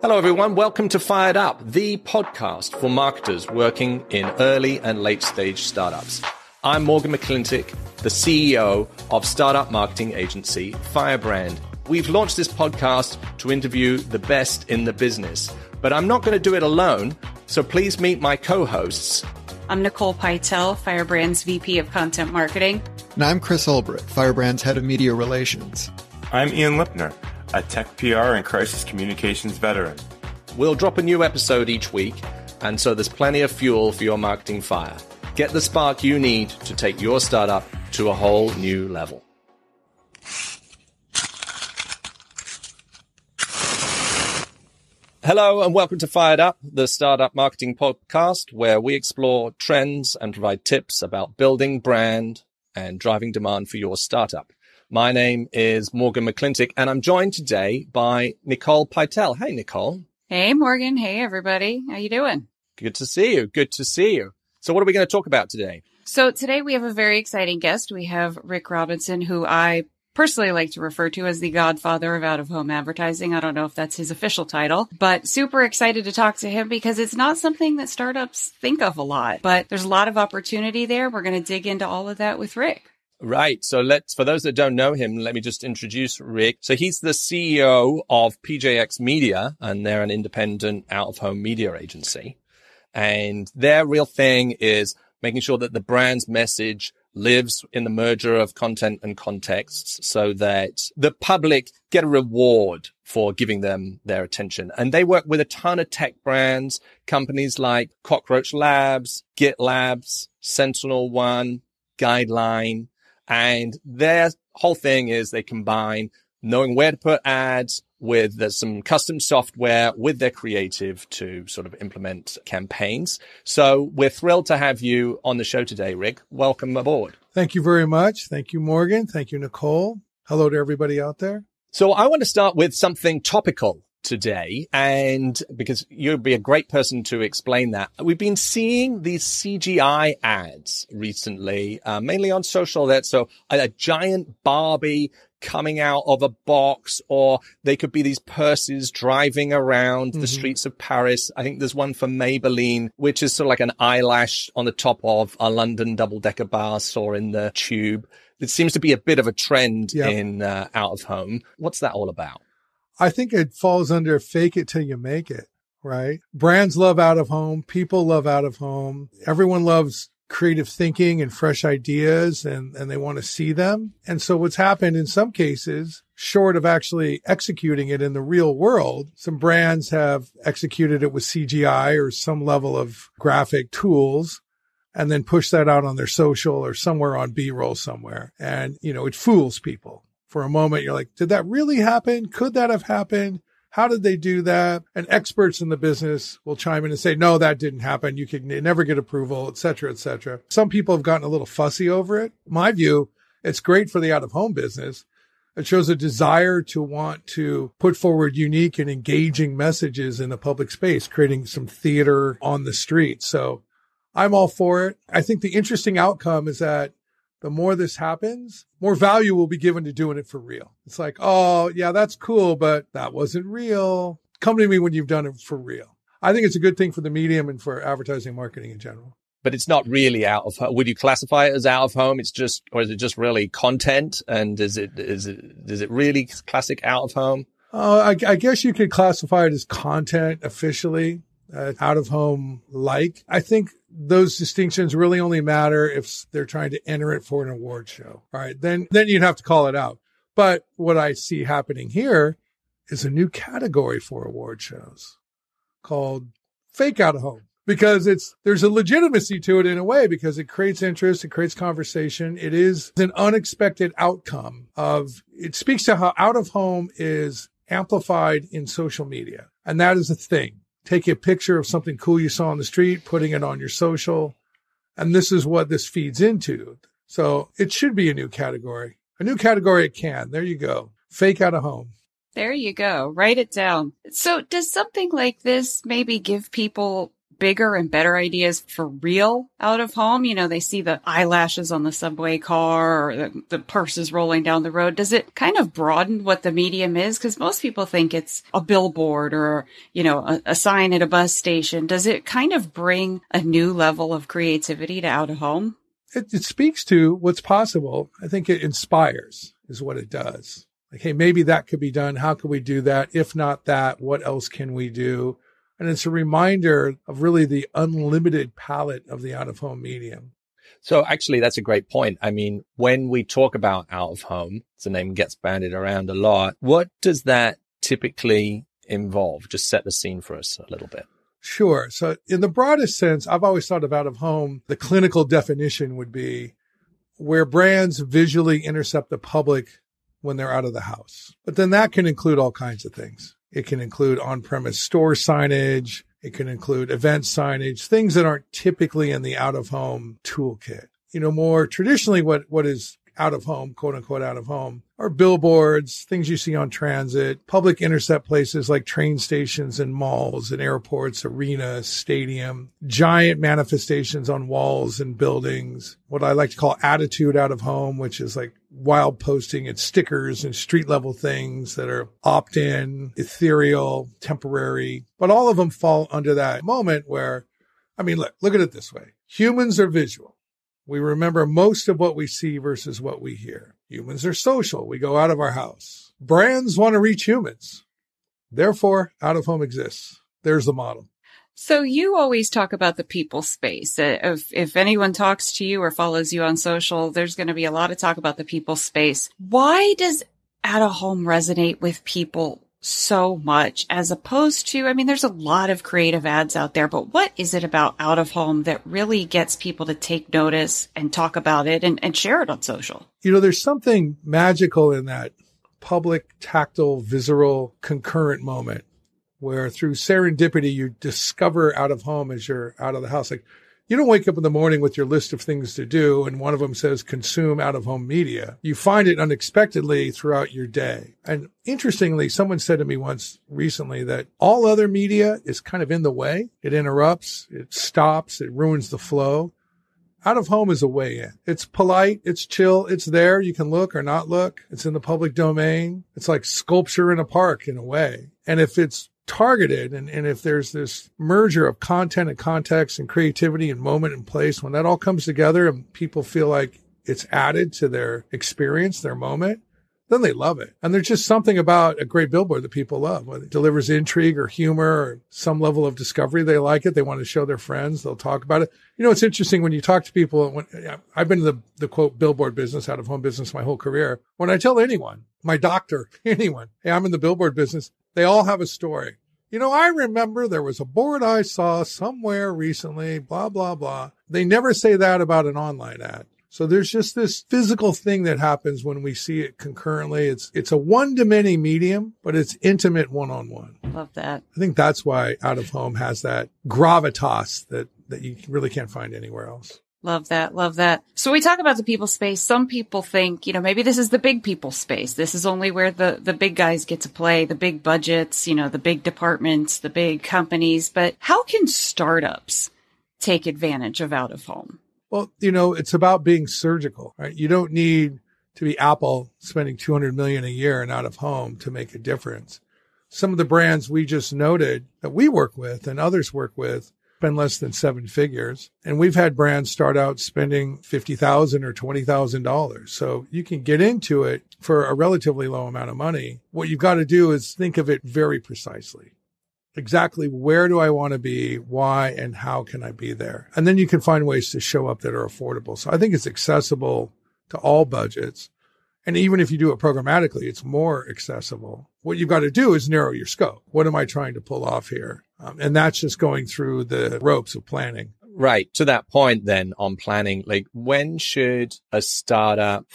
Hello, everyone. Welcome to Fired Up, the podcast for marketers working in early and late stage startups. I'm Morgan McClintock, the CEO of startup marketing agency Firebrand. We've launched this podcast to interview the best in the business, but I'm not going to do it alone. So please meet my co-hosts. I'm Nicole Pytel, Firebrand's VP of Content Marketing. And I'm Chris Ulbrich, Firebrand's Head of Media Relations. I'm Ian Lipner, a tech PR and crisis communications veteran. We'll drop a new episode each week, and so there's plenty of fuel for your marketing fire. Get the spark you need to take your startup to a whole new level. Hello and welcome to Fired Up, the startup marketing podcast, where we explore trends and provide tips about building brand and driving demand for your startup. My name is Morgan McClintock, and I'm joined today by Nicole Pytel. Hey, Nicole. Hey, Morgan. Hey, everybody. How you doing? Good to see you. Good to see you. So what are we going to talk about today? So today we have a very exciting guest. We have Rick Robinson, who I personally like to refer to as the godfather of out-of-home advertising. I don't know if that's his official title, but super excited to talk to him because it's not something that startups think of a lot, but there's a lot of opportunity there. We're going to dig into all of that with Rick. Right. So for those that don't know him, let me just introduce Rick. So he's the CEO of PJX Media, and they're an independent out-of-home media agency. And their real thing is making sure that the brand's message lives in the merger of content and contexts so that the public get a reward for giving them their attention. And they work with a ton of tech brands, companies like Cockroach Labs, Git Labs, Sentinel One, Guideline. And their whole thing is they combine knowing where to put ads with some custom software with their creative to sort of implement campaigns. So we're thrilled to have you on the show today, Rick. Welcome aboard. Thank you very much. Thank you, Morgan. Thank you, Nicole. Hello to everybody out there. So I want to start with something topical today, and because you'd be a great person to explain that. We've been seeing these CGI ads recently, mainly on social. So a giant Barbie coming out of a box, or they could be these purses driving around the streets of Paris. I think there's one for Maybelline, which is sort of like an eyelash on the top of a London double-decker bus or in the tube. It seems to be a bit of a trend in out of home. What's that all about? I think it falls under fake it till you make it, right? Brands love out of home. People love out of home. Everyone loves creative thinking and fresh ideas, and they want to see them. And so what's happened in some cases, short of actually executing it in the real world, some brands have executed it with CGI or some level of graphic tools and then push that out on their social or somewhere on B-roll somewhere. And, it fools people. For a moment, you're like, did that really happen? Could that have happened? How did they do that? And experts in the business will chime in and say, no, that didn't happen. You can never get approval, et cetera, et cetera. Some people have gotten a little fussy over it. My view, it's great for the out-of-home business. It shows a desire to want to put forward unique and engaging messages in the public space, creating some theater on the street. So I'm all for it. I think the interesting outcome is that the more this happens, more value will be given to doing it for real. It's like, oh, yeah, that's cool, but that wasn't real. Come to me when you've done it for real. I think it's a good thing for the medium and for advertising marketing in general. But it's not really out of home. Would you classify it as out of home? Or is it just really content? And is it really classic out of home? I guess you could classify it as content officially, out of home like. I think those distinctions really only matter if they're trying to enter it for an award show. All right. Then you'd have to call it out. But what I see happening here is a new category for award shows called fake out of home, because there's a legitimacy to it in a way, because it creates interest. It creates conversation. It is an unexpected outcome it speaks to how out of home is amplified in social media. And that is a thing. Take a picture of something cool you saw on the street, putting it on your social. And this is what this feeds into. So it should be a new category. A new category it can. There you go. Fake out of home. There you go. Write it down. So does something like this maybe give people bigger and better ideas for real out of home? You know, they see the eyelashes on the subway car or the purses rolling down the road. Does it kind of broaden what the medium is? Because most people think it's a billboard or, you know, a sign at a bus station. Does it kind of bring a new level of creativity to out of home? It speaks to what's possible. I think it inspires is what it does. Like, hey, maybe that could be done. How can we do that? If not that, what else can we do? And it's a reminder of really the unlimited palette of the out-of-home medium. So actually, that's a great point. I mean, when we talk about out-of-home, the name gets bandied around a lot. What does that typically involve? Just set the scene for us a little bit. Sure. So in the broadest sense, I've always thought of out-of-home, the clinical definition would be where brands visually intercept the public when they're out of the house. But then that can include all kinds of things. It can include on-premise store signage. It can include event signage, things that aren't typically in the out-of-home toolkit. You know, more traditionally, what is out-of-home, quote-unquote out-of-home, are billboards, things you see on transit, public intercept places like train stations and malls and airports, arenas, stadium, giant manifestations on walls and buildings, what I like to call attitude out-of-home, which is like wild posting and stickers and street-level things that are opt-in, ethereal, temporary. But all of them fall under that moment where, I mean, look at it this way. Humans are visual. We remember most of what we see versus what we hear. Humans are social. We go out of our house. Brands want to reach humans. Therefore, out-of-home exists. There's the model. So you always talk about the people space. If anyone talks to you or follows you on social, there's going to be a lot of talk about the people space. Why does out-of-home resonate with people so much as opposed to, I mean, there's a lot of creative ads out there, but what is it about out-of-home that really gets people to take notice and talk about it and share it on social? You know, there's something magical in that public, tactile, visceral, concurrent moment where through serendipity, you discover out-of-home as you're out of the house. Like, you don't wake up in the morning with your list of things to do and one of them says consume out-of-home media. You find it unexpectedly throughout your day. And interestingly, someone said to me once recently that all other media is kind of in the way. It interrupts, it stops, it ruins the flow. Out-of-home is a way in. It's polite, it's chill, it's there. You can look or not look. It's in the public domain. It's like sculpture in a park in a way. And if it's targeted and if there's this merger of content and context and creativity and moment and place, when that all comes together and people feel like it's added to their experience, their moment, then they love it. And there's just something about a great billboard that people love. Whether it delivers intrigue or humor or some level of discovery, they like it. They want to show their friends. They'll talk about it. You know, it's interesting when you talk to people. I've been in the quote billboard business, out-of-home business my whole career. When I tell anyone, my doctor, anyone, hey, I'm in the billboard business, they all have a story. You know, I remember there was a board I saw somewhere recently, blah, blah, blah. They never say that about an online ad. So there's just this physical thing that happens when we see it concurrently. It's a one-to-many medium, but it's intimate one-on-one. Love that. I think that's why out-of-home has that gravitas that you really can't find anywhere else. Love that. Love that. So we talk about the people space. Some people think, you know, maybe this is the big people space. This is only where the big guys get to play, the big budgets, you know, the big departments, the big companies. But how can startups take advantage of out-of-home? Well, you know, it's about being surgical, right? You don't need to be Apple spending $200 million a year in out-of-home to make a difference. Some of the brands we just noted that we work with and others work with spend less than 7 figures. And we've had brands start out spending $50,000 or $20,000. So you can get into it for a relatively low amount of money. What you've got to do is think of it very precisely. Exactly where do I want to be? Why and how can I be there? And then you can find ways to show up that are affordable. So I think it's accessible to all budgets. And even if you do it programmatically, it's more accessible. What you've got to do is narrow your scope. What am I trying to pull off here? And that's just going through the ropes of planning. Right. To that point then on planning, like when should a startup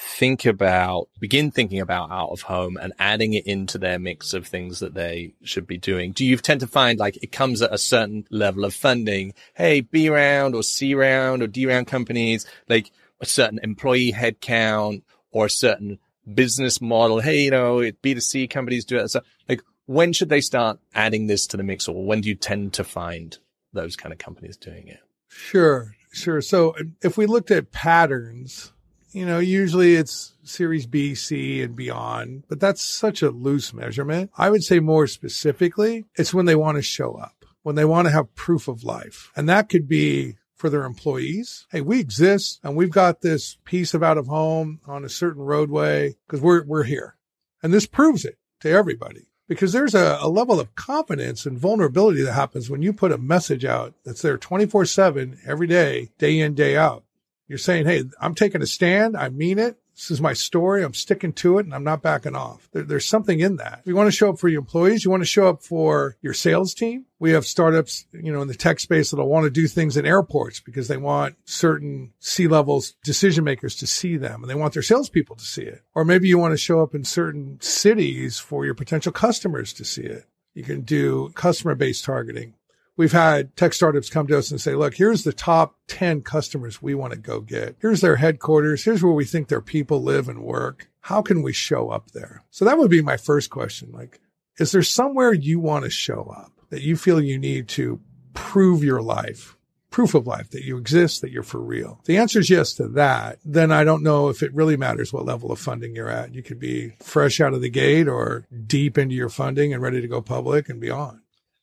begin thinking about out of home and adding it into their mix of things that they should be doing? Do you tend to find like it comes at a certain level of funding? Hey, B round or C round or D round companies, like a certain employee headcount or a certain business model. Hey, you know, B2C companies do it. So like, when should they start adding this to the mix, or when do you tend to find those kind of companies doing it. Sure. So if we looked at patterns, usually it's Series B, C, and beyond, but that's such a loose measurement. I would say more specifically, it's when they want to show up, when they want to have proof of life. And that could be for their employees. Hey, we exist and we've got this piece of out of home on a certain roadway because we're here. And this proves it to everybody. Because there's a level of confidence and vulnerability that happens when you put a message out that's there 24/7 every day, day in, day out. You're saying, hey, I'm taking a stand. I mean it. This is my story. I'm sticking to it and I'm not backing off. There's something in that. You want to show up for your employees. You want to show up for your sales team. We have startups, in the tech space that'll want to do things in airports because they want certain C-level decision makers to see them and they want their salespeople to see it. Or maybe you want to show up in certain cities for your potential customers to see it. You can do customer-based targeting. We've had tech startups come to us and say, look, here's the top 10 customers we want to go get. Here's their headquarters. Here's where we think their people live and work. How can we show up there? So that would be my first question. Like, is there somewhere you want to show up that you feel you need to prove your life, proof of life, that you exist, that you're for real? If the answer is yes to that, then I don't know if it really matters what level of funding you're at. You could be fresh out of the gate or deep into your funding and ready to go public and beyond.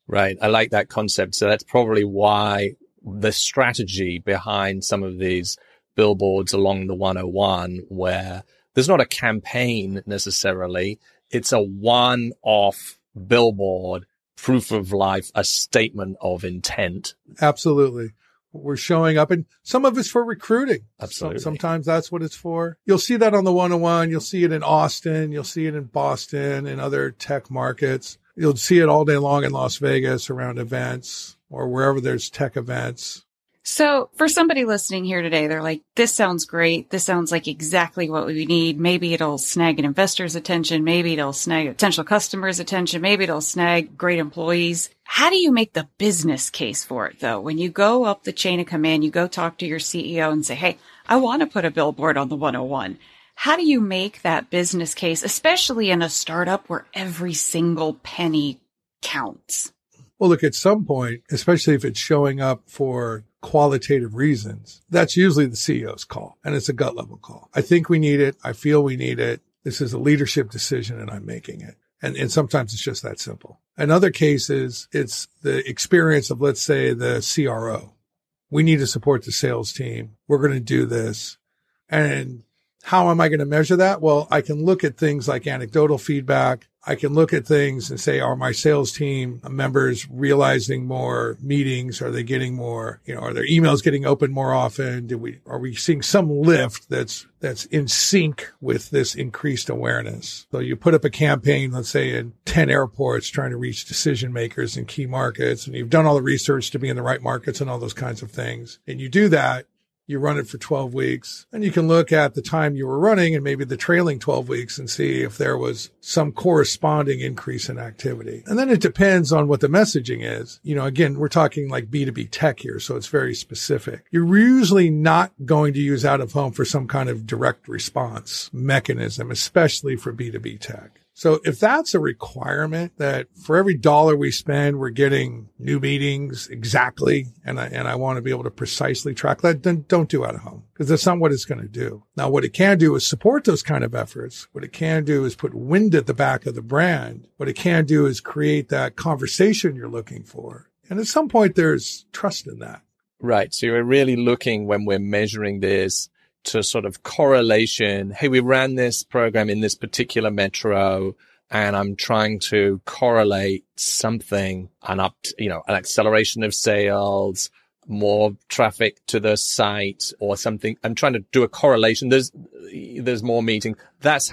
Right. I like that concept. So that's probably why the strategy behind some of these billboards along the 101, where there's not a campaign necessarily. It's a one-off billboard, proof of life, a statement of intent. Absolutely. We're showing up, and some of it's for recruiting. Absolutely. Sometimes that's what it's for. You'll see that on the 101. You'll see it in Austin. You'll see it in Boston and other tech markets. You'll see it all day long in Las Vegas around events or wherever there's tech events. So for somebody listening here today, they're like, this sounds great. This sounds like exactly what we need. Maybe it'll snag an investor's attention. Maybe it'll snag a potential customer's attention. Maybe it'll snag great employees. How do you make the business case for it, though? When you go up the chain of command, you go talk to your CEO and say, hey, I want to put a billboard on the 101. How do you make that business case, especially in a startup where every single penny counts? Well, look, at some point, especially if it's showing up for qualitative reasons, that's usually the CEO's call, and it's a gut level call. I think we need it. I feel we need it. This is a leadership decision, and I'm making it. And sometimes it's just that simple. In other cases, it's the experience of, let's say, the CRO. We need to support the sales team. We're going to do this. And how am I going to measure that? Well, I can look at things like anecdotal feedback. I can look at things and say, are my sales team members realizing more meetings? Are they getting more, are their emails getting opened more often? Are we seeing some lift that's in sync with this increased awareness? So you put up a campaign, let's say in 10 airports trying to reach decision makers in key markets, and you've done all the research to be in the right markets and all those kinds of things. And you do that. You run it for 12 weeks, and you can look at the time you were running and maybe the trailing 12 weeks and see if there was some corresponding increase in activity. And then it depends on what the messaging is. Again, we're talking like B2B tech here, so it's very specific. You're usually not going to use out of home for some kind of direct response mechanism, especially for B2B tech. So if that's a requirement that for every dollar we spend, we're getting new meetings exactly, and I want to be able to precisely track that, then don't do out of home, because that's not what it's going to do. Now, what it can do is support those kind of efforts. What it can do is put wind at the back of the brand. What it can do is create that conversation you're looking for. And at some point, there's trust in that. Right. So you're really looking, when we're measuring this, to sort of correlation. Hey, we ran this program in this particular metro, and I'm trying to correlate something, an acceleration of sales, more traffic to the site or something. I'm trying to do a correlation. There's more meeting. That's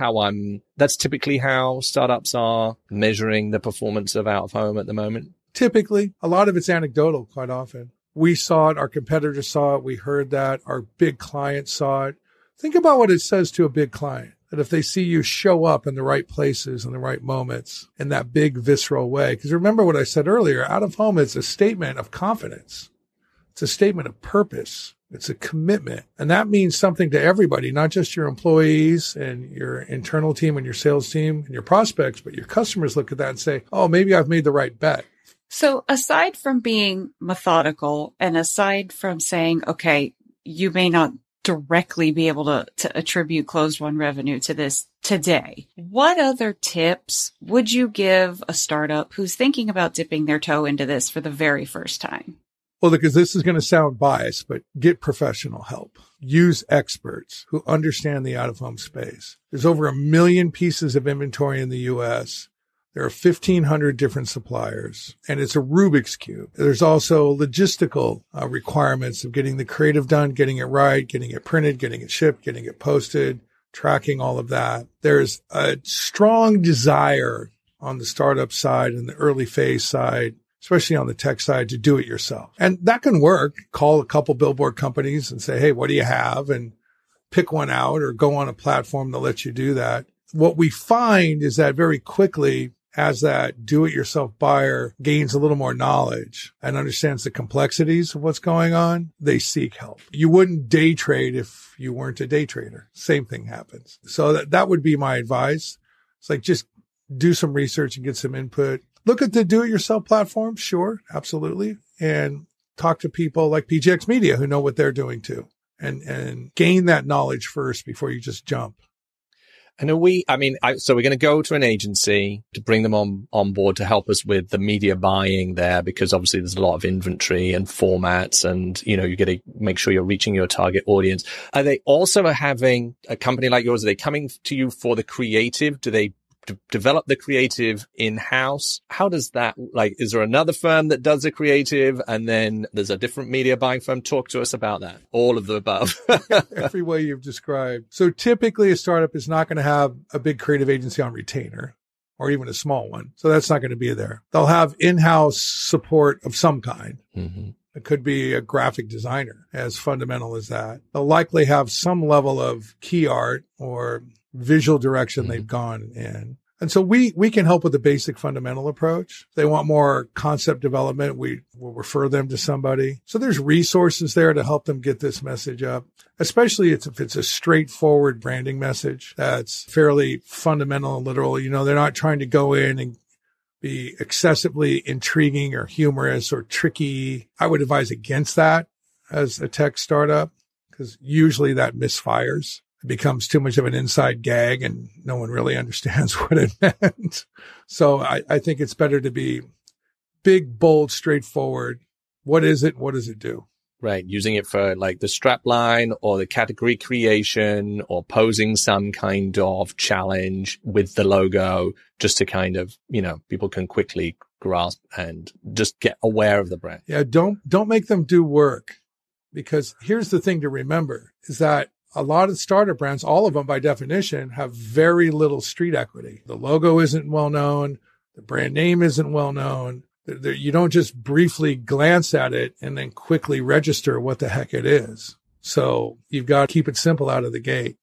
typically how startups are measuring the performance of out of home at the moment. Typically, a lot of it's anecdotal quite often. We saw it. Our competitors saw it. We heard that. Our big clients saw it. Think about what it says to a big client, that if they see you show up in the right places in the right moments in that big visceral way. Because remember what I said earlier, out of home is a statement of confidence. It's a statement of purpose. It's a commitment. And that means something to everybody, not just your employees and your internal team and your sales team and your prospects, but your customers look at that and say, oh, maybe I've made the right bet. So aside from being methodical and aside from saying, okay, you may not directly be able to attribute closed won revenue to this today, what other tips would you give a startup who's thinking about dipping their toe into this for the very first time? Well, because this is going to sound biased, but get professional help. Use experts who understand the out-of-home space. There's over 1 million pieces of inventory in the U.S. There are 1,500 different suppliers, and it's a Rubik's Cube. There's also logistical requirements of getting the creative done, getting it right, getting it printed, getting it shipped, getting it posted, tracking all of that. There's a strong desire on the startup side and the early phase side, especially on the tech side, to do it yourself. And that can work. Call a couple billboard companies and say, hey, what do you have? And pick one out or go on a platform that lets you do that. What we find is that very quickly, as that do-it-yourself buyer gains a little more knowledge and understands the complexities of what's going on, they seek help. You wouldn't day trade if you weren't a day trader. Same thing happens. So that would be my advice. It's like, just do some research and get some input. Look at the do-it-yourself platform. Sure, absolutely. And talk to people like PJX Media who know what they're doing too. And gain that knowledge first before you just jump. And so we're going to go to an agency to bring them on board to help us with the media buying there, because obviously there's a lot of inventory and formats and, you got to make sure you're reaching your target audience. Are they also having a company like yours? Are they coming to you for the creative? Do they develop the creative in-house? How does that, is there another firm that does the creative and then there's a different media buying firm? Talk to us about that. All of the above. Every way you've described. So typically a startup is not going to have a big creative agency on retainer or even a small one. So that's not going to be there. They'll have in-house support of some kind. Mm-hmm. It could be a graphic designer, as fundamental as that. They'll likely have some level of key art or visual direction they've gone in. And so we can help with the basic fundamental approach. If they want more concept development, we will refer them to somebody. So there's resources there to help them get this message up, especially if it's a straightforward branding message that's fairly fundamental and literal. They're not trying to go in and be excessively intriguing or humorous or tricky. I would advise against that as a tech startup, because usually that misfires. It becomes too much of an inside gag and no one really understands what it meant. So I think it's better to be big, bold, straightforward. What is it? What does it do? Right. Using it for the strap line or the category creation or posing some kind of challenge with the logo, just to kind of, people can quickly grasp and just get aware of the brand. Yeah. Don't make them do work, because here's the thing to remember is that a lot of startup brands, all of them by definition, have very little street equity. The logo isn't well known. The brand name isn't well known. You don't just briefly glance at it and then quickly register what the heck it is. So you've got to keep it simple out of the gate.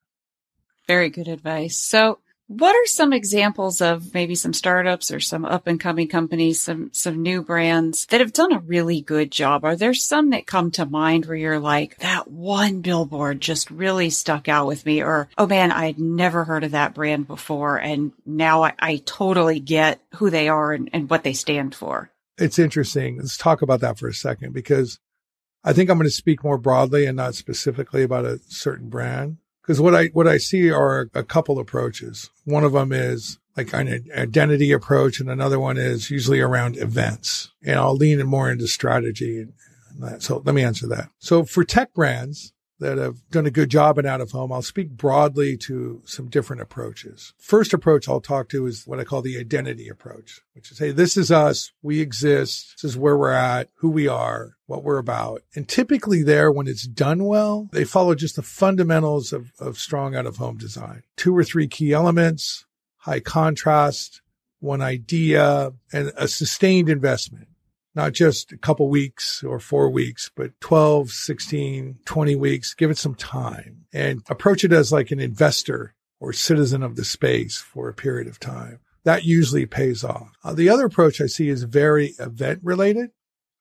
Very good advice. So what are some examples of maybe some startups or some up and coming companies, some new brands that have done a really good job? Are there some that come to mind where you're like, that one billboard just really stuck out with me, or, oh man, I'd never heard of that brand before, and now I totally get who they are and what they stand for? It's interesting. Let's talk about that for a second, because I think I'm going to speak more broadly and not specifically about a certain brand. Because what I see are a couple approaches. One of them is like an identity approach, and another one is usually around events. And I'll lean more into strategy and that. So let me answer that. So for tech brands that have done a good job in out-of-home, I'll speak broadly to some different approaches. First approach I'll talk to is what I call the identity approach, which is, hey, this is us. We exist. This is where we're at, who we are, what we're about. And typically there, when it's done well, they follow just the fundamentals of strong out-of-home design. 2 or 3 key elements, high contrast, one idea, and a sustained investment. Not just a couple weeks or 4 weeks, but 12, 16, 20 weeks. Give it some time and approach it as like an investor or citizen of the space for a period of time. That usually pays off. The other approach I see is very event related.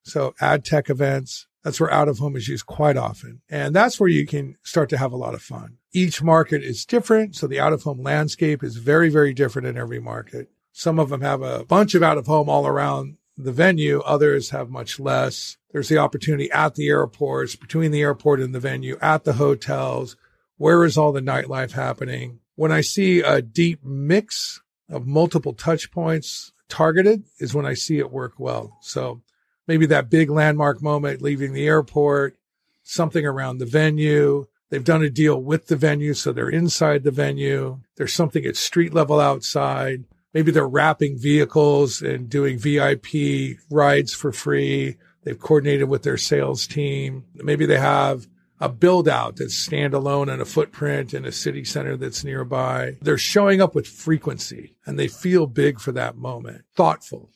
So ad tech events, that's where out of home is used quite often. And that's where you can start to have a lot of fun. Each market is different. So the out of home landscape is very, very different in every market. Some of them have a bunch of out of home all around the venue. Others have much less. There's the opportunity at the airports, between the airport and the venue, at the hotels. Where is all the nightlife happening? When I see a deep mix of multiple touch points targeted is when I see it work well. So maybe that big landmark moment leaving the airport, something around the venue. They've done a deal with the venue, so they're inside the venue. There's something at street level outside. Maybe they're wrapping vehicles and doing VIP rides for free. They've coordinated with their sales team. Maybe they have a build out that's standalone and a footprint in a city center that's nearby. They're showing up with frequency and they feel big for that moment. Thoughtful.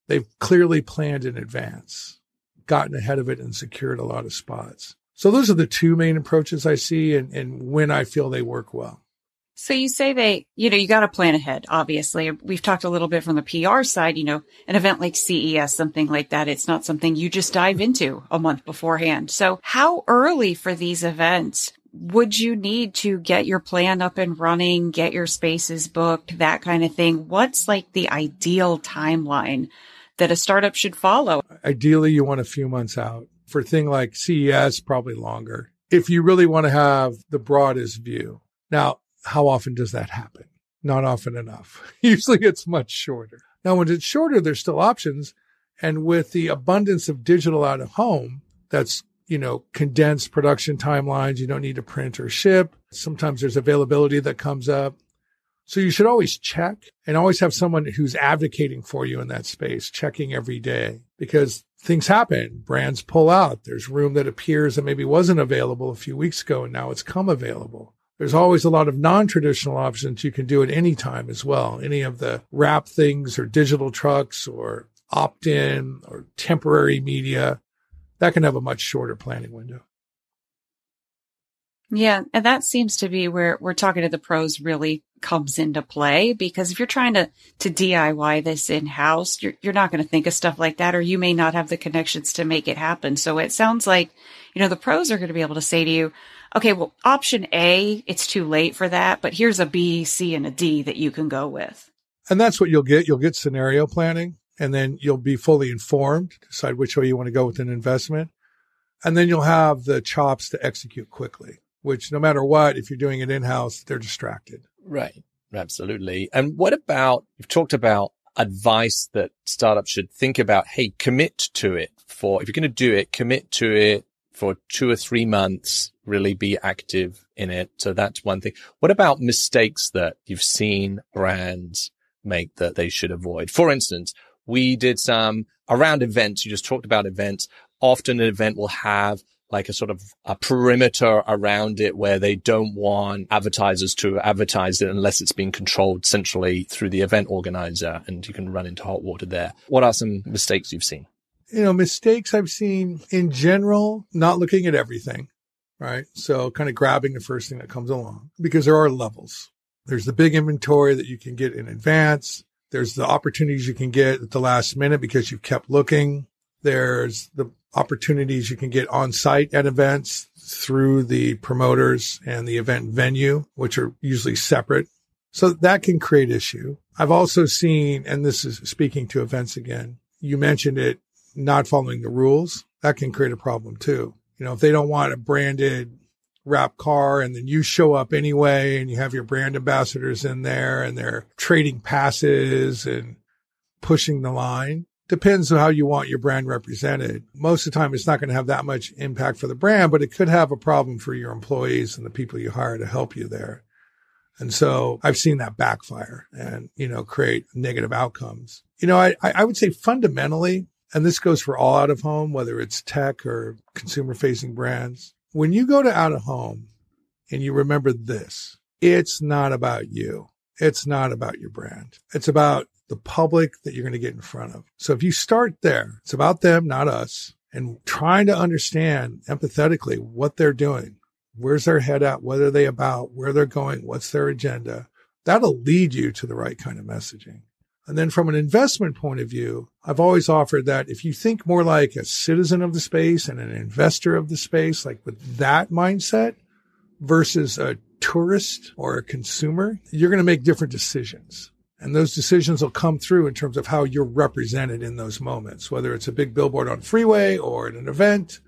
They've clearly planned in advance, gotten ahead of it and secured a lot of spots. So those are the two main approaches I see and when I feel they work well. So you say you got to plan ahead, obviously. We've talked a little bit from the PR side, an event like CES, something like that. It's not something you just dive into a month beforehand. So how early for these events would you need to get your plan up and running, get your spaces booked, that kind of thing? What's like the ideal timeline that a startup should follow? Ideally, you want a few months out. For a thing like CES, probably longer. If you really want to have the broadest view. Now, how often does that happen? Not often enough. Usually it's much shorter. Now, when it's shorter, there's still options. And with the abundance of digital out of home, that's, condensed production timelines. You don't need to print or ship. Sometimes there's availability that comes up. So you should always check and always have someone who's advocating for you in that space, checking every day because things happen. Brands pull out. There's room that appears that maybe wasn't available a few weeks ago and now it's come available. There's always a lot of non-traditional options you can do at any time as well. Any of the wrap things or digital trucks or opt-in or temporary media, that can have a much shorter planning window. Yeah, and that seems to be where we're talking to the pros really comes into play, because if you're trying to DIY this in-house, you're not going to think of stuff like that, or you may not have the connections to make it happen. So it sounds like, the pros are going to be able to say to you, okay, well, option A, it's too late for that, but here's a B, C, and a D that you can go with. And that's what you'll get. You'll get scenario planning, and then you'll be fully informed, decide which way you want to go with an investment. And then you'll have the chops to execute quickly, which no matter what, if you're doing it in-house, they're distracted. Right. Absolutely. And what about, you've talked about advice that startups should think about, hey, commit to it if you're going to do it, commit to it for 2 or 3 months, really be active in it. So that's one thing. What about mistakes that you've seen brands make that they should avoid? For instance, we did some around events. You just talked about events. Often an event will have like a sort of a perimeter around it where they don't want advertisers to advertise it unless it's being controlled centrally through the event organizer, and you can run into hot water there. What are some mistakes you've seen? Mistakes I've seen in general, not looking at everything, right? So kind of grabbing the first thing that comes along, because there are levels. There's the big inventory that you can get in advance. There's the opportunities you can get at the last minute because you've kept looking. There's the opportunities you can get on site at events through the promoters and the event venue, which are usually separate. So that can create issue. I've also seen, and this is speaking to events again, you mentioned it, not following the rules. That can create a problem too. If they don't want a branded wrap car and then you show up anyway and you have your brand ambassadors in there and they're trading passes and pushing the line. Depends on how you want your brand represented. Most of the time, it's not going to have that much impact for the brand, but it could have a problem for your employees and the people you hire to help you there. And so I've seen that backfire and, create negative outcomes. I would say fundamentally, and this goes for all out of home, whether it's tech or consumer facing brands, when you go to out of home and you remember this, it's not about you. It's not about your brand. It's about the public that you're going to get in front of. So if you start there, it's about them, not us, and trying to understand empathetically what they're doing, where's their head at, what are they about, where they're going, what's their agenda, that'll lead you to the right kind of messaging. And then from an investment point of view, I've always offered that if you think more like a citizen of the space and an investor of the space, like with that mindset versus a tourist or a consumer, you're going to make different decisions. And those decisions will come through in terms of how you're represented in those moments, whether it's a big billboard on a freeway or at an event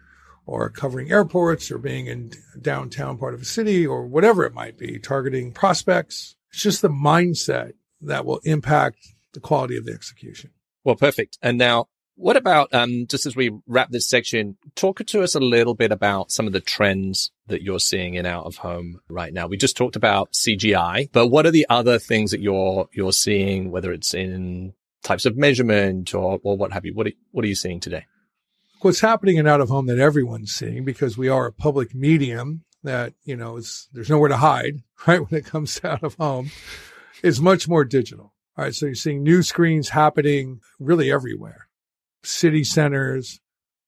or covering airports or being in downtown part of a city or whatever it might be, targeting prospects. It's just the mindset that will impact the quality of the execution. Well, perfect. And now, what about, just as we wrap this section, talk to us a little bit about some of the trends that you're seeing in out of home right now. We just talked about CGI, but what are the other things that you're seeing, whether it's in types of measurement or what have you? What are you seeing today? What's happening in out of home that everyone's seeing, because we are a public medium that, there's nowhere to hide, right? When it comes to out of home, is much more digital. All right. So you're seeing new screens happening really everywhere. City centers,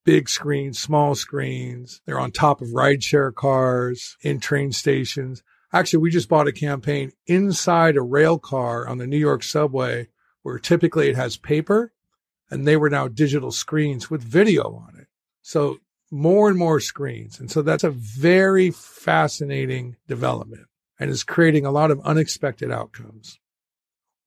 big screens, small screens. They're on top of rideshare cars, in train stations. Actually, we just bought a campaign inside a rail car on the New York subway where typically it has paper, and they were now digital screens with video on it. So more and more screens. And so that's a very fascinating development and is creating a lot of unexpected outcomes.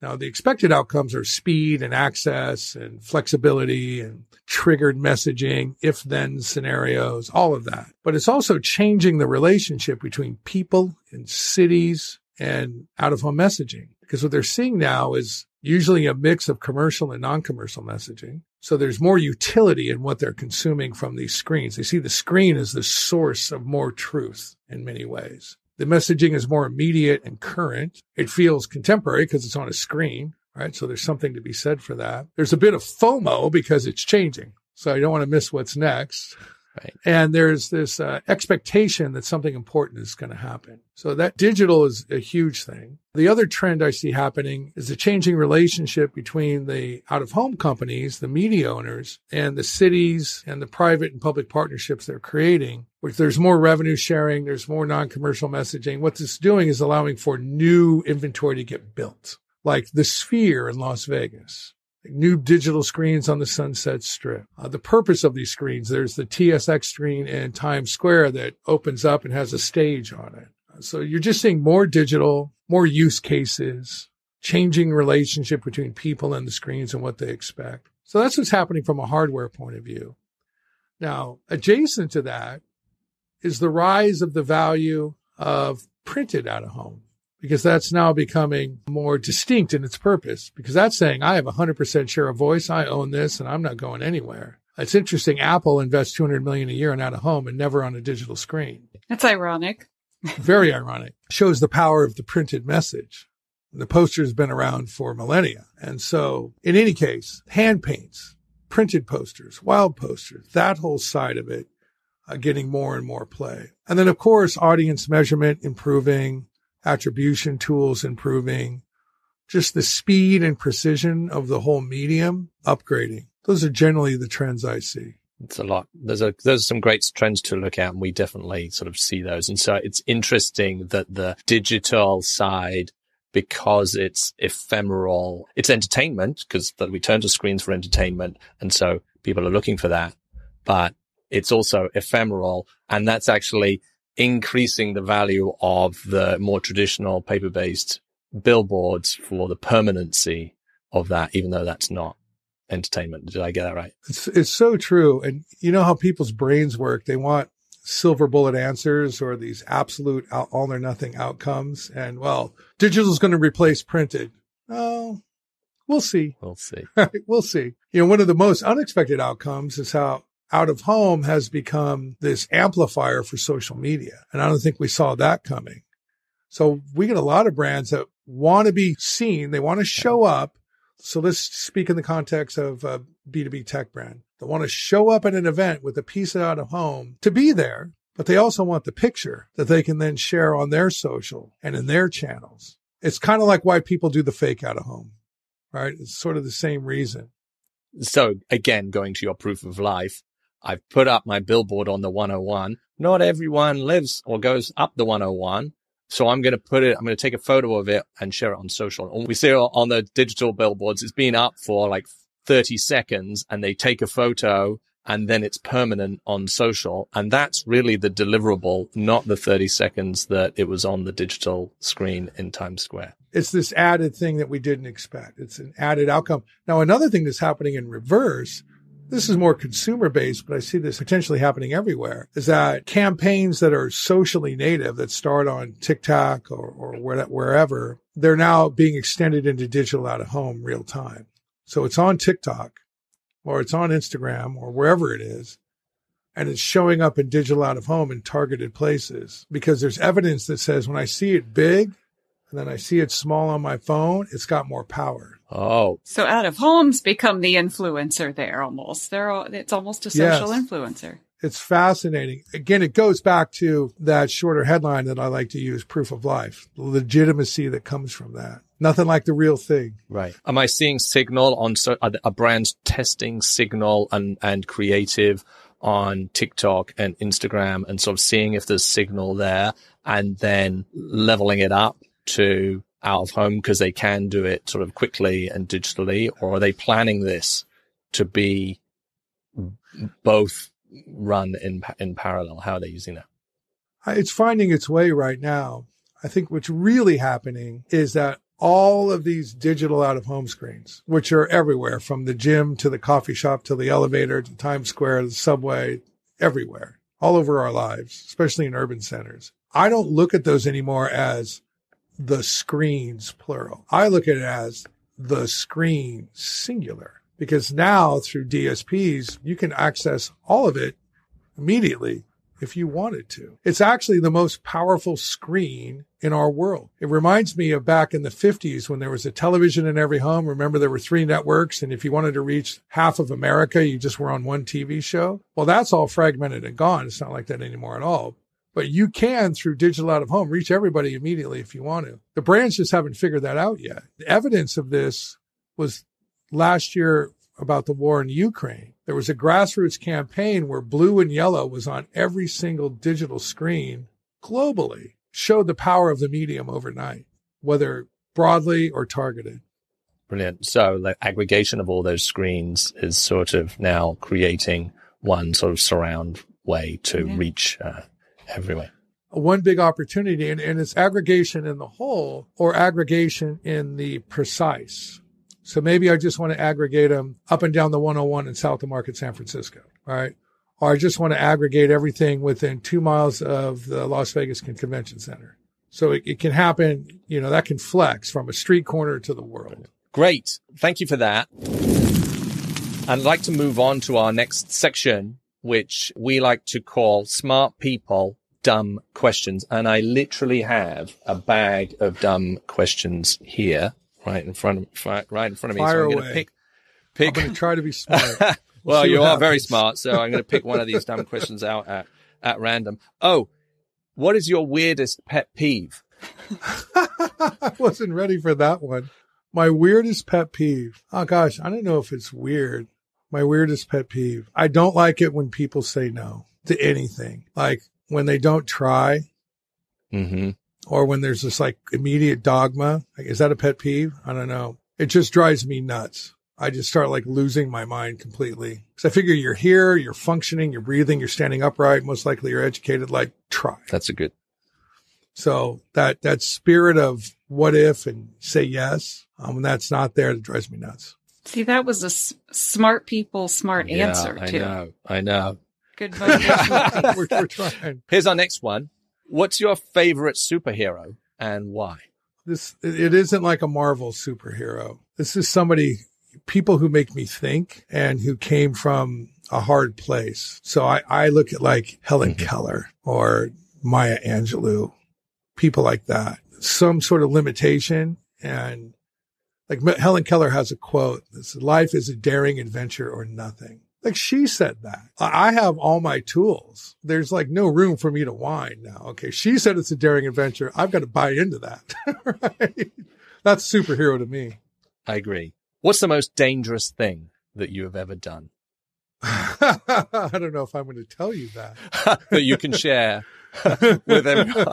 Now, the expected outcomes are speed and access and flexibility and triggered messaging, if-then scenarios, all of that. But it's also changing the relationship between people and cities and out-of-home messaging. Because what they're seeing now is usually a mix of commercial and non-commercial messaging. So there's more utility in what they're consuming from these screens. They see the screen as the source of more truth in many ways. The messaging is more immediate and current. It feels contemporary because it's on a screen, right? So there's something to be said for that. There's a bit of FOMO because it's changing. So you don't want to miss what's next. Right. And there's this expectation that something important is going to happen. So that digital is a huge thing. The other trend I see happening is the changing relationship between the out-of-home companies, the media owners, and the cities and the private and public partnerships they're creating, which there's more revenue sharing, there's more non-commercial messaging. What this is doing is allowing for new inventory to get built, like the Sphere in Las Vegas. New digital screens on the Sunset Strip. The purpose of these screens, there's the TSX screen in Times Square that opens up and has a stage on it. So you're just seeing more digital, more use cases, changing relationship between people and the screens and what they expect. So that's what's happening from a hardware point of view. Now, adjacent to that is the rise of the value of printed out of home, because that's now becoming more distinct in its purpose, because that's saying I have 100% share of voice. I own this and I'm not going anywhere. It's interesting. Apple invests $200 million a year in out of home and never on a digital screen. That's ironic. Very ironic. Shows the power of the printed message. The poster has been around for millennia. And so in any case, hand paints, printed posters, wild posters, that whole side of it, getting more and more play. And then of course, audience measurement improving, attribution tools improving, just the speed and precision of the whole medium upgrading. Those are generally the trends I see. It's a lot. There's some great trends to look at, and we definitely sort of see those. And so it's interesting that the digital side, because it's ephemeral, it's entertainment, because we turn to screens for entertainment. And so people are looking for that, but it's also ephemeral. And that's actually increasing the value of the more traditional paper-based billboards for the permanency of that, even though that's not entertainment. Did I get that right? It's so true. And you know how people's brains work. They want silver bullet answers or these absolute all or nothing outcomes. And well, digital is going to replace printed. Oh, we'll see. We'll see. We'll see. One of the most unexpected outcomes is how out of home has become this amplifier for social media. And I don't think we saw that coming. So we get a lot of brands that want to be seen. They want to show up. So let's speak in the context of a B2B tech brand. They want to show up at an event with a piece of out of home to be there, but they also want the picture that they can then share on their social and in their channels. It's kind of like why people do the fake out of home, right? It's sort of the same reason. So again, going to your proof of life, I've put up my billboard on the 101. Not everyone lives or goes up the 101. So I'm going to take a photo of it and share it on social. And we see on the digital billboards, it's been up for like 30 seconds and they take a photo and then it's permanent on social. And that's really the deliverable, not the 30 seconds that it was on the digital screen in Times Square. It's this added thing that we didn't expect. It's an added outcome. Now, another thing that's happening in reverse, this is more consumer based, but I see this potentially happening everywhere, is that campaigns that are socially native that start on TikTok or wherever, they're now being extended into digital out of home real time. So it's on TikTok or it's on Instagram or wherever it is. And it's showing up in digital out of home in targeted places because there's evidence that says when I see it big and then I see it small on my phone, it's got more power. Oh. So out of home's become the influencer there almost. It's almost a social influencer. It's fascinating. Again, it goes back to that shorter headline that I like to use, proof of life, the legitimacy that comes from that. Nothing like the real thing. Right. Am I seeing signal on, are brands testing signal and creative on TikTok and Instagram and sort of seeing if there's signal there and then leveling it up to out of home because they can do it sort of quickly and digitally? Or are they planning this to be both run in parallel? How are they using that? It's finding its way right now. I think what's really happening is that all of these digital out-of-home screens, which are everywhere, from the gym to the coffee shop to the elevator to Times Square, the subway, everywhere, all over our lives, especially in urban centers. I don't look at those anymore as the screens, plural. I look at it as the screen, singular, because now through DSPs, you can access all of it immediately if you wanted to. It's actually the most powerful screen in our world. It reminds me of back in the 50s when there was a television in every home. Remember, there were 3 networks, and if you wanted to reach half of America, you just were on one TV show. Well, that's all fragmented and gone. It's not like that anymore at all. But you can, through digital out of home, reach everybody immediately if you want to. The brands just haven't figured that out yet. The evidence of this was last year about the war in Ukraine. There was a grassroots campaign where blue and yellow was on every single digital screen globally. Showed the power of the medium overnight, whether broadly or targeted. Brilliant. So the aggregation of all those screens is sort of now creating one sort of surround way to reach everywhere. One big opportunity, and it's aggregation in the whole or aggregation in the precise. So maybe I just want to aggregate them up and down the 101 in South of Market, San Francisco, right? Or I just want to aggregate everything within 2 miles of the Las Vegas Convention Center. So it can happen, that can flex from a street corner to the world. Great. Thank you for that. I'd like to move on to our next section, which we like to call Smart People, Dumb Questions. And I literally have a bag of dumb questions here right in front of me. Fire so I'm going to pick. I'm going to try to be smart. Well, you are very smart, so I'm going to pick one of these dumb questions out at random. Oh, what is your weirdest pet peeve? I wasn't ready for that one. My weirdest pet peeve. Oh, gosh, I don't know if it's weird. My weirdest pet peeve. I don't like it when people say no to anything. Like when they don't try or when there's this like immediate dogma. Like, is that a pet peeve? I don't know. It just drives me nuts. I just start like losing my mind completely. Because I figure you're here, you're functioning, you're breathing, you're standing upright. Most likely you're educated. Like, try. That's a good. So that spirit of what if and say yes, when that's not there, it drives me nuts. See, that was a smart people, smart answer too. I know. Good motivation. We're trying. Here's our next one. What's your favorite superhero and why? It isn't like a Marvel superhero. This is people who make me think and who came from a hard place. So I look at like Helen Keller or Maya Angelou, people like that, some sort of limitation. And like Helen Keller has a quote that says, life is a daring adventure or nothing. Like she said that. I have all my tools. There's like no room for me to whine now. Okay. She said it's a daring adventure. I've got to buy into that. Right? That's superhero to me. I agree. What's the most dangerous thing that you have ever done? I don't know if I'm going to tell you that. That you can share with everyone.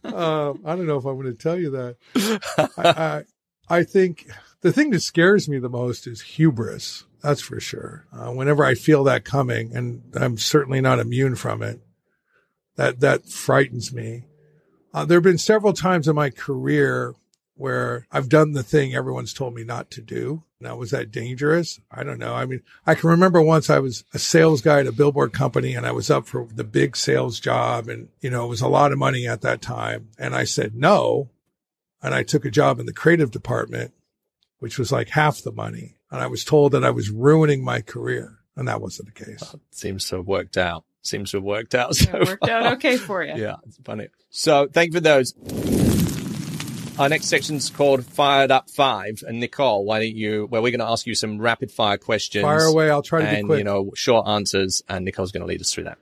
I don't know if I'm going to tell you that. I think the thing that scares me the most is hubris. That's for sure. Whenever I feel that coming, and I'm certainly not immune from it, that frightens me. There have been several times in my career where I've done the thing everyone's told me not to do. Now, was that dangerous? I don't know. I mean, I can remember once I was a sales guy at a billboard company and I was up for the big sales job and, it was a lot of money at that time. And I said no. And I took a job in the creative department, which was like half the money. And I was told that I was ruining my career. And that wasn't the case. Well, seems to have worked out. So it worked out okay for you. Yeah, it's funny. So thank you for those. Our next section's called Fired Up 5. And Nicole, we're going to ask you some rapid fire questions. Fire away. I'll try to be quick. Short answers. And Nicole's going to lead us through that.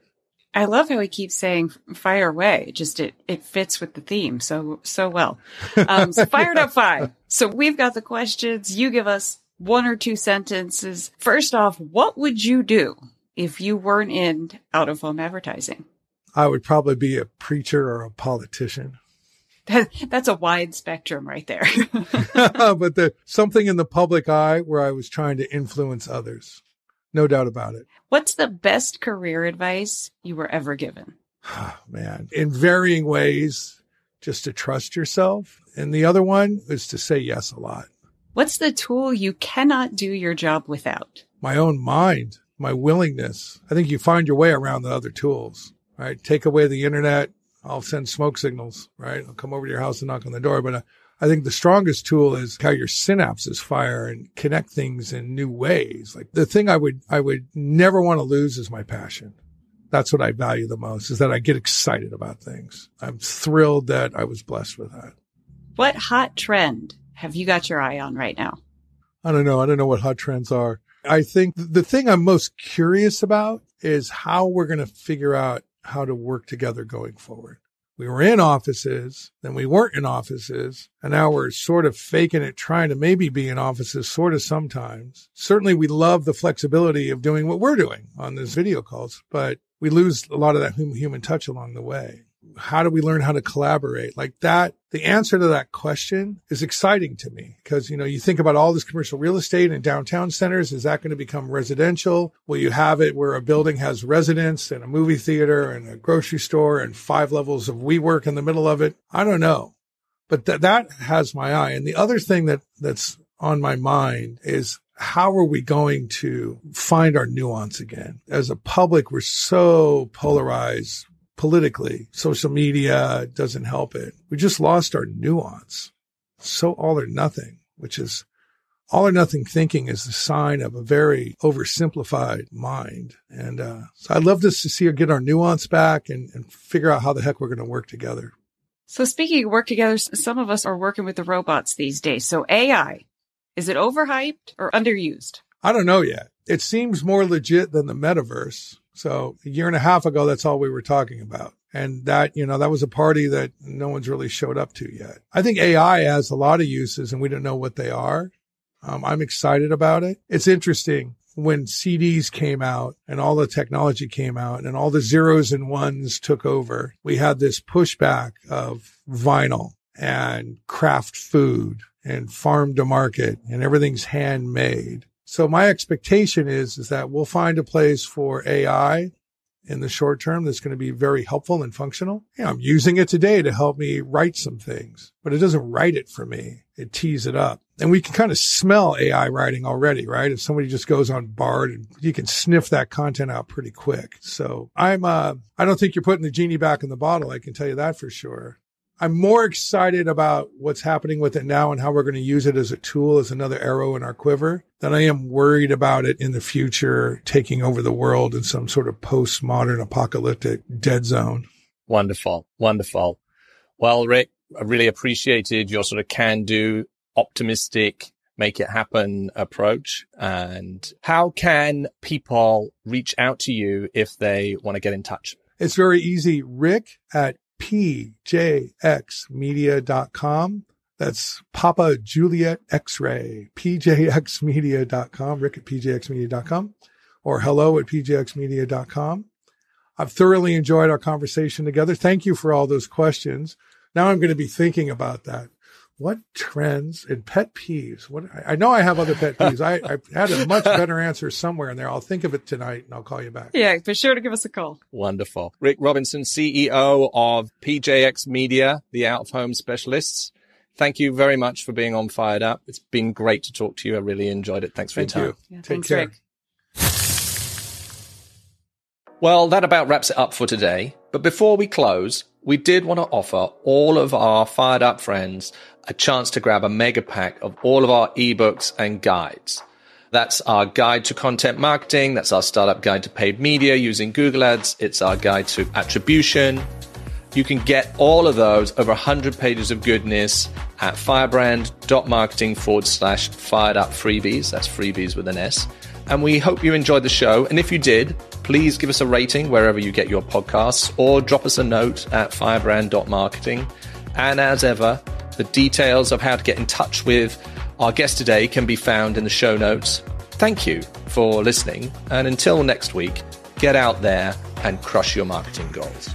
I love how he keeps saying fire away. Just it fits with the theme so well. So Fired Up 5. So we've got the questions. You give us 1 or 2 sentences. First off, what would you do if you weren't in out-of-home advertising? I would probably be a preacher or a politician. That's a wide spectrum right there. But something in the public eye where I was trying to influence others. No doubt about it. What's the best career advice you were ever given? Man, in varying ways, just to trust yourself. And the other one is to say yes a lot. What's the tool you cannot do your job without? My own mind, my willingness. I think you find your way around the other tools, right? Take away the internet. I'll send smoke signals, right? I'll come over to your house and knock on the door. But I think the strongest tool is how your synapses fire and connect things in new ways. Like the thing I would never want to lose is my passion. That's what I value the most, is that I get excited about things. I'm thrilled that I was blessed with that. What hot trend have you got your eye on right now? I don't know. I don't know what hot trends are. I think the thing I'm most curious about is how we're going to figure out how to work together going forward. We were in offices, then we weren't in offices, and now we're sort of faking it, trying to maybe be in offices sort of sometimes. Certainly we love the flexibility of doing what we're doing on these video calls, but we lose a lot of that human touch along the way. How do we learn how to collaborate? Like that, the answer to that question is exciting to me because, you think about all this commercial real estate in downtown centers. Is that going to become residential? Will you have it where a building has residents and a movie theater and a grocery store and 5 levels of WeWork in the middle of it? I don't know, but that has my eye. And the other thing that's on my mind is how are we going to find our nuance again? As a public, we're so polarized. Politically, social media doesn't help it. We just lost our nuance. So all or nothing, which is all or nothing thinking is the sign of a very oversimplified mind. And so I'd love to see her get our nuance back and figure out how the heck we're going to work together. So speaking of work together, some of us are working with the robots these days. So AI, is it overhyped or underused? I don't know yet. It seems more legit than the metaverse. So a year and a half ago, that's all we were talking about. And that was a party that no one's really showed up to yet. I think AI has a lot of uses and we don't know what they are. I'm excited about it. It's interesting when CDs came out and all the technology came out and all the zeros and ones took over. We had this pushback of vinyl and craft food and farm to market and everything's handmade. So my expectation is that we'll find a place for AI in the short term that's going to be very helpful and functional. I'm using it today to help me write some things, but it doesn't write it for me. It tees it up. And we can kind of smell AI writing already, right? If somebody just goes on Bard, and you can sniff that content out pretty quick. So I don't think you're putting the genie back in the bottle. I can tell you that for sure. I'm more excited about what's happening with it now and how we're going to use it as a tool, as another arrow in our quiver, than I am worried about it in the future taking over the world in some sort of postmodern apocalyptic dead zone. Wonderful. Wonderful. Well, Rick, I really appreciated your sort of can-do, optimistic, make it happen approach. And how can people reach out to you if they want to get in touch? It's very easy. Rick at PJXmedia.com. That's Papa Juliet X-ray, PJXmedia.com, Rick at PJXmedia.com, or hello at PJXmedia.com. I've thoroughly enjoyed our conversation together. Thank you for all those questions. Now I'm going to be thinking about that. What trends and pet peeves? I know I have other pet peeves. I had a much better answer somewhere in there. I'll think of it tonight and I'll call you back. Yeah, be sure to give us a call. Wonderful. Rick Robinson, CEO of PJX Media, the out-of-home specialists. thank you very much for being on Fired Up. It's been great to talk to you. I really enjoyed it. Thanks for your time. Yeah, Take thanks, care. Rick. Well, that about wraps it up for today. But before we close, we did want to offer all of our Fired Up friends a chance to grab a mega pack of all of our ebooks and guides. That's our guide to content marketing. That's our startup guide to paid media using Google Ads. It's our guide to attribution. You can get all of those, over 100 pages of goodness, at firebrand.marketing/fired up freebies. That's freebies with an S. And we hope you enjoyed the show. And if you did, please give us a rating wherever you get your podcasts, or drop us a note at firebrand.marketing. And as ever, the details of how to get in touch with our guest today can be found in the show notes. Thank you for listening. And until next week, get out there and crush your marketing goals.